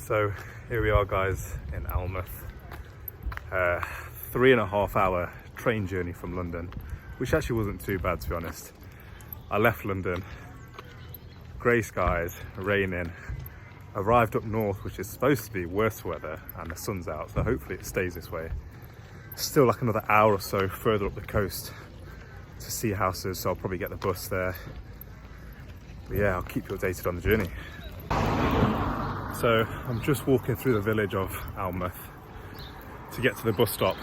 So here we are guys in Alnmouth, 3.5 hour train journey from London, which actually wasn't too bad to be honest. I left London, grey skies, raining, arrived up north which is supposed to be worse weather and the sun's out, so hopefully it stays this way. Still like another hour or so further up the coast to see houses, so I'll probably get the bus there. But yeah, I'll keep you updated on the journey. So I'm just walking through the village of Alnmouth to get to the bus stop,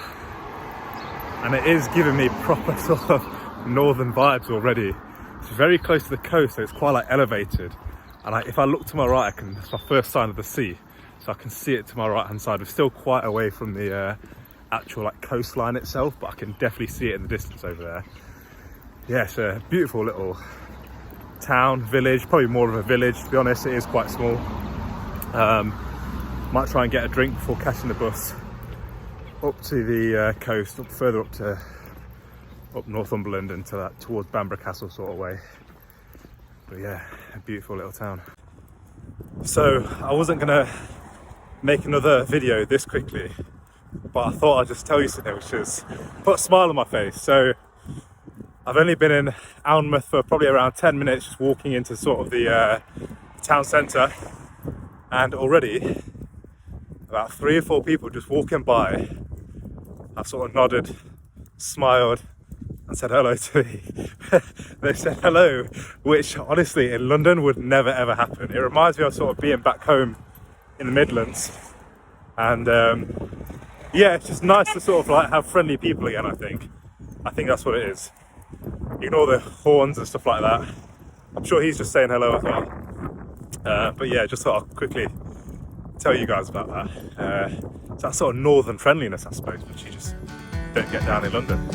and it is giving me proper sort of northern vibes already. It's very close to the coast, so it's quite like elevated, and if I look to my right, it's my first sign of the sea, so I can see it to my right hand side. We're still quite away from the actual like coastline itself, but I can definitely see it in the distance over there. Yeah, it's a beautiful little town, village, probably more of a village to be honest. It is quite small. Might try and get a drink before catching the bus up to the coast, further up Northumberland and to that towards Bamburgh Castle sort of way. But yeah, a beautiful little town. So I wasn't gonna make another video this quickly, but I thought I'd just tell you something which is put a smile on my face. So I've only been in Alnmouth for probably around 10 minutes, just walking into sort of the town centre, and already about 3 or 4 people just walking by have sort of nodded, smiled and said hello to me. They said hello, which honestly in London would never ever happen. It reminds me of sort of being back home in the Midlands, and yeah, it's just nice to sort of like have friendly people again. I think that's what it is. Ignore the horns and stuff like that. I'm sure he's just saying hello as well. But yeah, just thought I'd quickly tell you guys about that. It's that sort of northern friendliness, I suppose, which you just don't get down in London.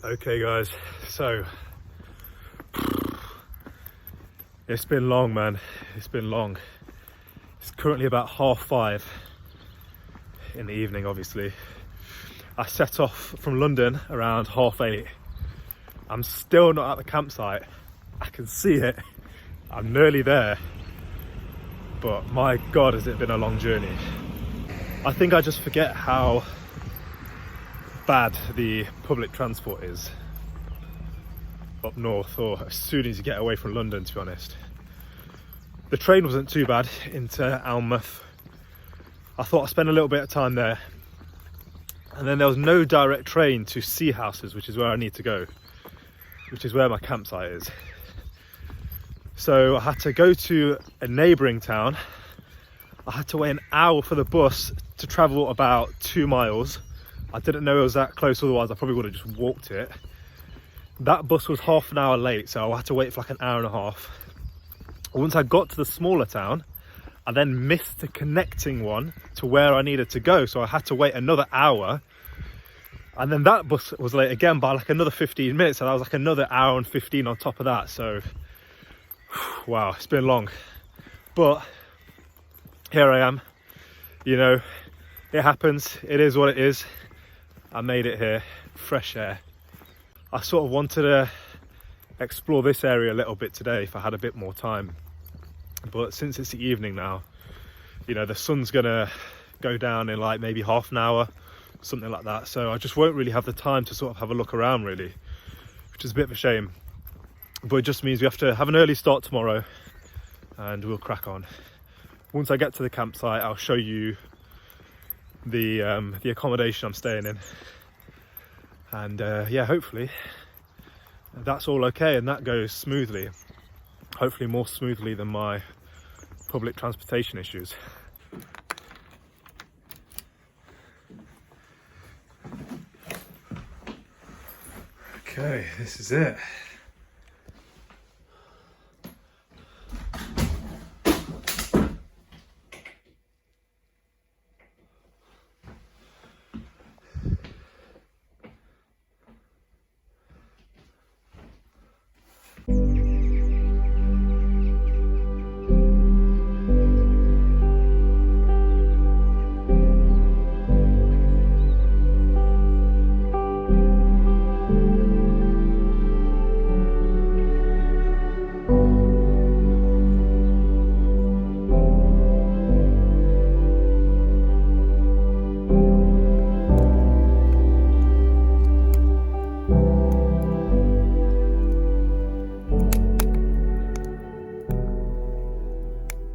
Okay guys, so it's been long, man. It's been long. It's currently about 5:30 in the evening, obviously. I set off from London around 8:30. I'm still not at the campsite. I can see it. I'm nearly there. But my God, has it been a long journey. I think I just forget how bad the public transport is up north, or as soon as you get away from London, to be honest. The train wasn't too bad into Alnmouth. I thought I'd spend a little bit of time there, and then there was no direct train to Sea Houses, which is where I need to go, which is where my campsite is. So I had to go to a neighbouring town. I had to wait an hour for the bus to travel about 2 miles. I didn't know it was that close, otherwise I probably would have just walked it. That bus was half an hour late, so I had to wait for like an hour and a half. Once I got to the smaller town, I then missed the connecting one to where I needed to go, so I had to wait another hour. And then that bus was late again by like another 15 minutes, and I was like another hour and 15 on top of that. So, wow, it's been long. But here I am, you know, it happens, it is what it is. I made it here, fresh air. I sort of wanted to explore this area a little bit today if I had a bit more time. But since it's the evening now, you know, the sun's gonna go down in like maybe half an hour, something like that. So I just won't really have the time to sort of have a look around really, which is a bit of a shame. But it just means we have to have an early start tomorrow and we'll crack on. Once I get to the campsite, I'll show you the accommodation I'm staying in, and yeah, hopefully that's all okay and that goes smoothly, hopefully more smoothly than my public transportation issues. Okay, this is it.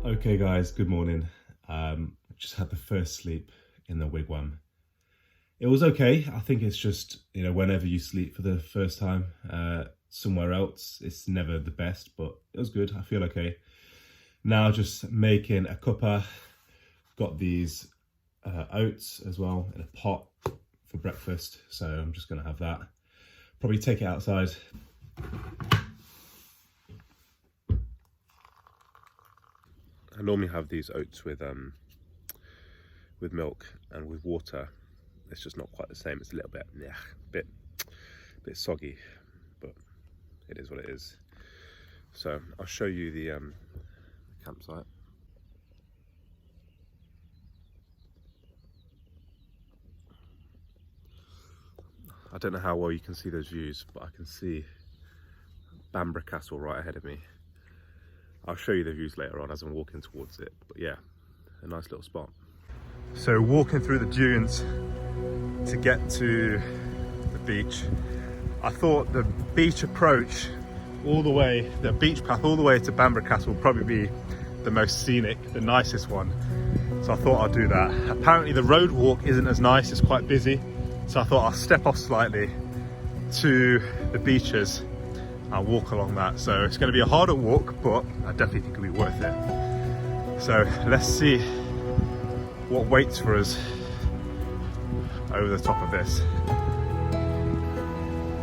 Okay guys, good morning. Just had the first sleep in the wigwam. It was okay. I think it's just, you know, whenever you sleep for the first time somewhere else, it's never the best, but it was good. I feel okay. Now just making a cuppa. Got these oats as well in a pot for breakfast, so I'm just gonna have that. Probably take it outside. I normally have these oats with milk, and with water it's just not quite the same. It's a little bit bit soggy, but it is what it is. So I'll show you the campsite. I don't know how well you can see those views, but I can see Bamburgh Castle right ahead of me. I'll show you the views later on as I'm walking towards it, but yeah, a nice little spot. So walking through the dunes to get to the beach, I thought the beach approach all the way, the beach path all the way to Bamburgh Castle would probably be the most scenic, the nicest one. So I thought I'd do that. Apparently the road walk isn't as nice, it's quite busy. So I thought I'll step off slightly to the beaches. I'll walk along that. So it's going to be a harder walk, but I definitely think it'll be worth it. So let's see what waits for us over the top of this.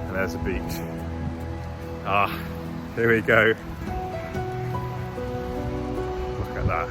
And there's the beach. Ah, here we go. Look at that.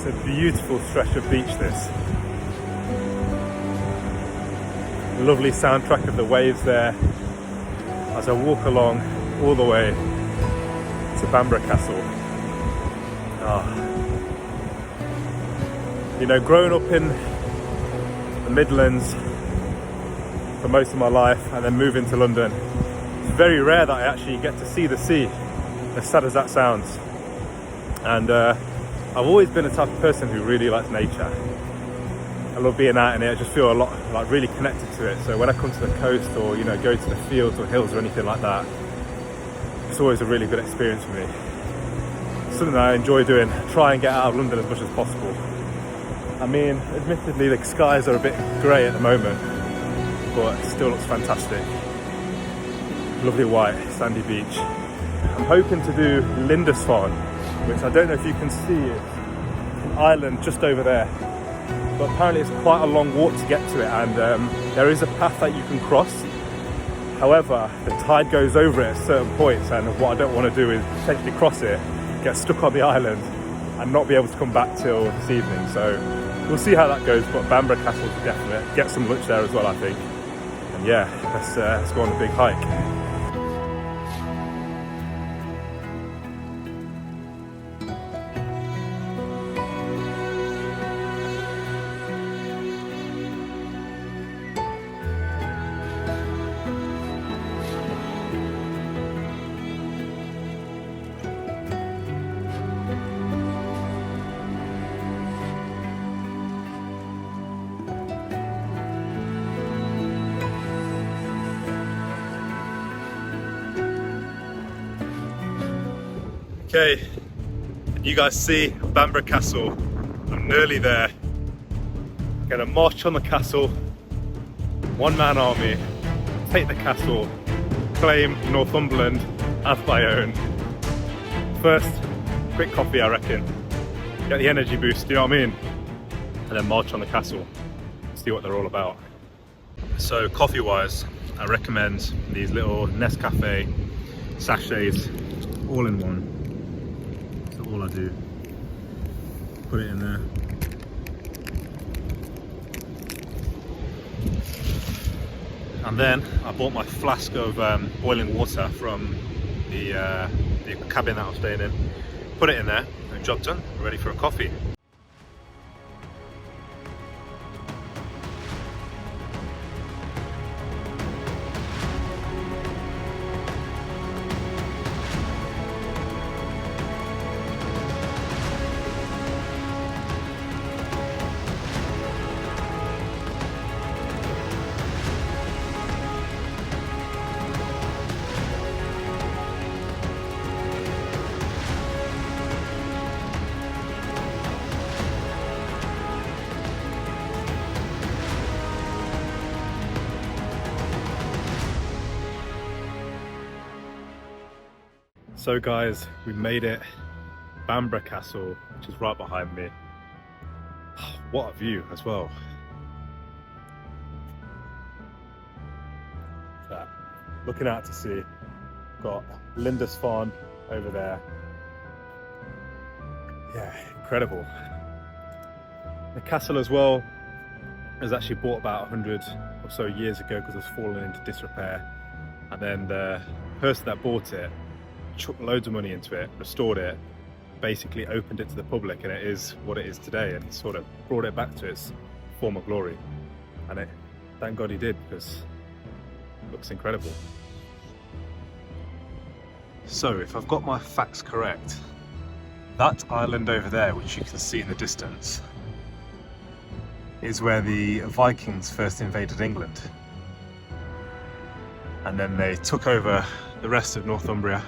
It's a beautiful stretch of beach, this. Lovely soundtrack of the waves there as I walk along all the way to Bamburgh Castle. You know, growing up in the Midlands for most of my life and then moving to London, it's very rare that I actually get to see the sea, as sad as that sounds. And I've always been a type of person who really likes nature. I love being out in it. I just feel a lot, like, really connected to it. So when I come to the coast, or, you know, go to the fields or hills or anything like that, it's always a really good experience for me. Something that I enjoy doing. Try and get out of London as much as possible. I mean, admittedly the skies are a bit grey at the moment, but it still looks fantastic. Lovely white sandy beach. I'm hoping to do Lindisfarne, which I don't know if you can see, it's an island just over there. But apparently it's quite a long walk to get to it, and there is a path that you can cross. However, the tide goes over it at certain points, and what I don't want to do is potentially cross it, get stuck on the island, and not be able to come back till this evening. So we'll see how that goes, but Bamburgh Castle is definite. Get some lunch there as well, I think. And yeah, let's go on a big hike. Okay, you guys see Bamburgh Castle. I'm nearly there. Gonna march on the castle, one-man army, take the castle, claim Northumberland as my own. First, quick coffee I reckon, get the energy boost, you know what I mean? And then march on the castle, see what they're all about. So coffee-wise, I recommend these little Nescafe sachets, all in one. So all I do, put it in there. And then I bought my flask of boiling water from the cabin that I was staying in, put it in there, and job done, ready for a coffee. So guys, we made it. Bamburgh Castle, which is right behind me. What a view as well. That. Looking out to sea. Got Lindisfarne over there. Yeah, incredible. The castle as well was actually bought about 100 or so years ago because it was fallen into disrepair. And then the person that bought it chucked loads of money into it, restored it, basically opened it to the public, and it is what it is today, and sort of brought it back to its former glory. And thank God he did, because it looks incredible. So if I've got my facts correct, that island over there, which you can see in the distance, is where the Vikings first invaded England. And then they took over the rest of Northumbria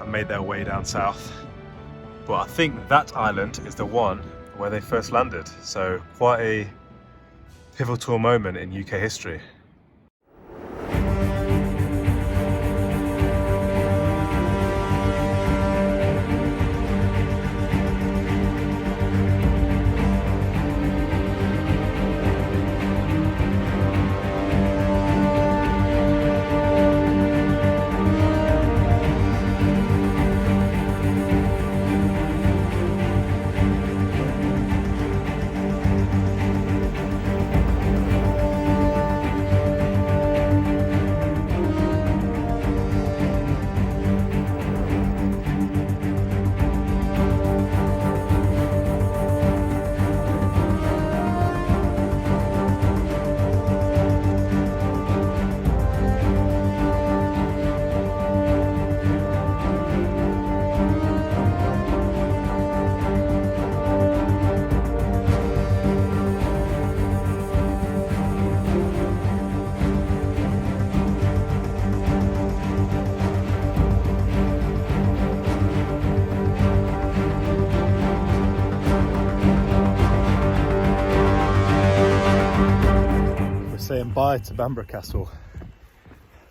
and made their way down south. But I think that island is the one where they first landed. So quite a pivotal moment in UK history. Saying bye to Bamburgh Castle.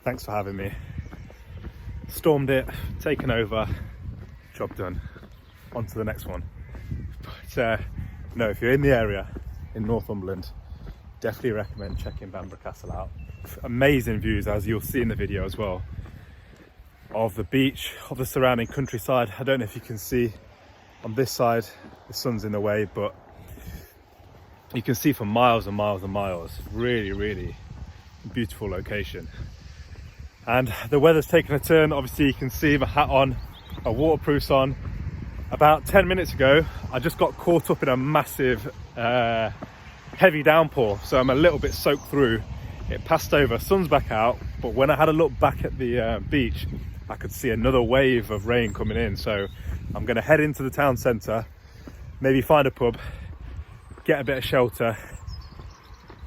Thanks for having me. Stormed it, taken over, job done. On to the next one. But no, if you're in the area in Northumberland, definitely recommend checking Bamburgh Castle out. Amazing views, as you'll see in the video as well, of the beach, of the surrounding countryside. I don't know if you can see on this side, the sun's in the way, but you can see for miles and miles and miles. Really, really beautiful location. And the weather's taken a turn. Obviously you can see my hat on, my waterproof's on. About 10 minutes ago, I just got caught up in a massive heavy downpour, so I'm a little bit soaked through. It passed over, sun's back out, but when I had a look back at the beach, I could see another wave of rain coming in. So I'm gonna head into the town centre, maybe find a pub, get a bit of shelter,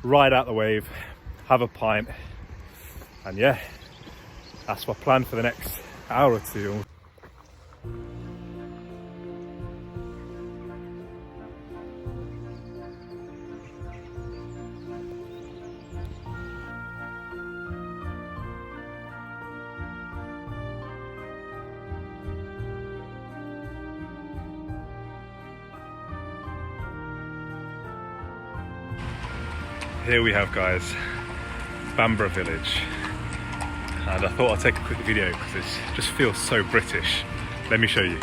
ride out the wave, have a pint, and yeah, that's my plan for the next hour or two. Here we have, guys, Bamburgh village, and I thought I'd take a quick video because it just feels so British. Let me show you.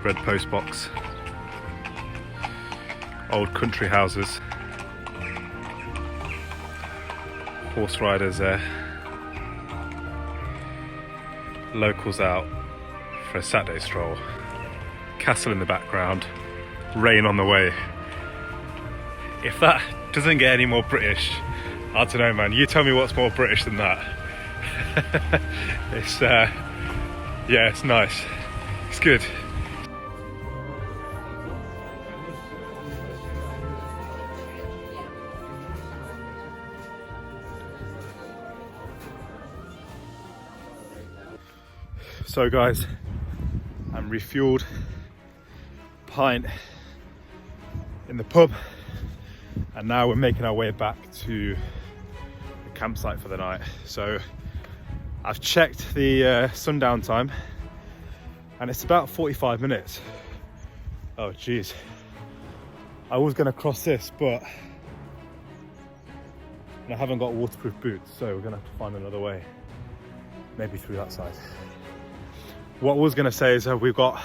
Red post box, old country houses, horse riders there, locals out for a Saturday stroll. Castle in the background, rain on the way. If that doesn't get any more British, I don't know, man. You tell me what's more British than that. It's yeah, it's nice. It's good. So guys, I'm refueled, pint in the pub, and now we're making our way back to the campsite for the night. So I've checked the sundown time and it's about 45 minutes. Oh geez, I was going to cross this, but I haven't got waterproof boots, so we're going to have to find another way, maybe through that side. What I was going to say is we've got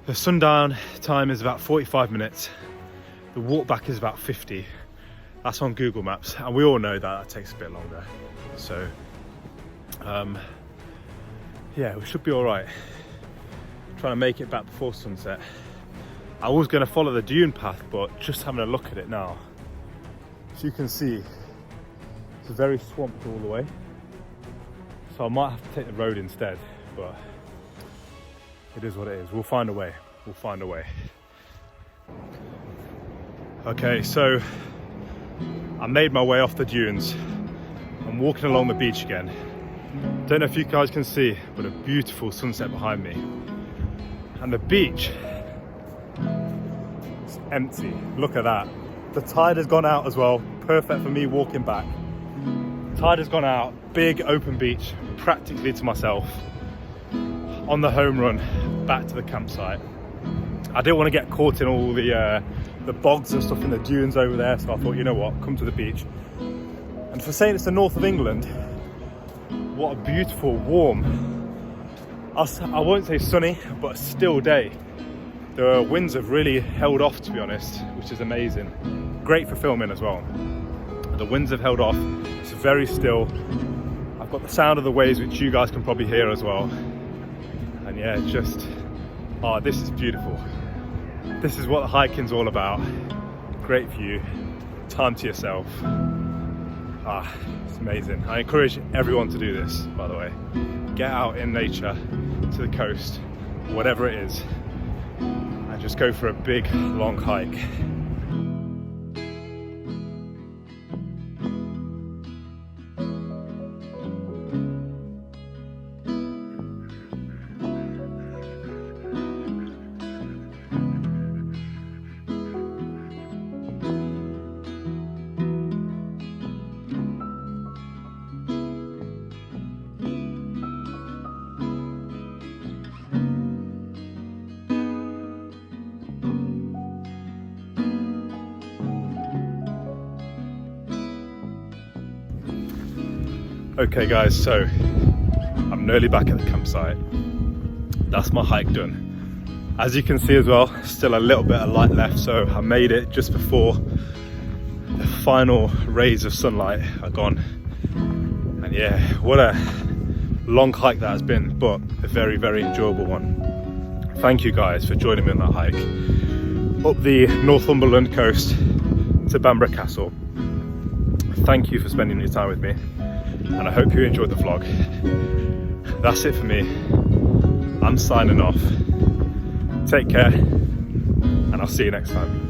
the sundown time is about 45 minutes. The walk back is about 50. That's on Google Maps, and we all know that takes a bit longer. So, yeah, we should be all right. Trying to make it back before sunset. I was going to follow the dune path, but just having a look at it now, as you can see, it's very swamped all the way. So I might have to take the road instead, but it is what it is. We'll find a way. We'll find a way. Okay, so I made my way off the dunes. I'm walking along the beach again. Don't know if you guys can see, but a beautiful sunset behind me. And the beach is empty. Look at that. The tide has gone out as well. Perfect for me walking back. Tide has gone out. Big open beach, practically to myself. On the home run back to the campsite. I didn't want to get caught in all the bogs and stuff in the dunes over there, so I thought, you know what, come to the beach. And for saying it's the north of England, what a beautiful, warm, I won't say sunny, but a still day. The winds have really held off, to be honest, which is amazing. Great for filming as well. The winds have held off. It's very still. I've got the sound of the waves, which you guys can probably hear as well. And yeah, just, oh, this is beautiful. This is what the hiking's all about. Great view, time to yourself. Ah, it's amazing. I encourage everyone to do this, by the way. Get out in nature, to the coast, whatever it is, and just go for a big, long hike. Okay guys, so I'm nearly back at the campsite. That's my hike done. As you can see as well, still a little bit of light left, so I made it just before the final rays of sunlight are gone. And yeah, what a long hike that has been, but a very, very enjoyable one. Thank you guys for joining me on that hike up the Northumberland coast to Bamburgh Castle. Thank you for spending your time with me, and I hope you enjoyed the vlog. That's it for me. I'm signing off. Take care, and I'll see you next time.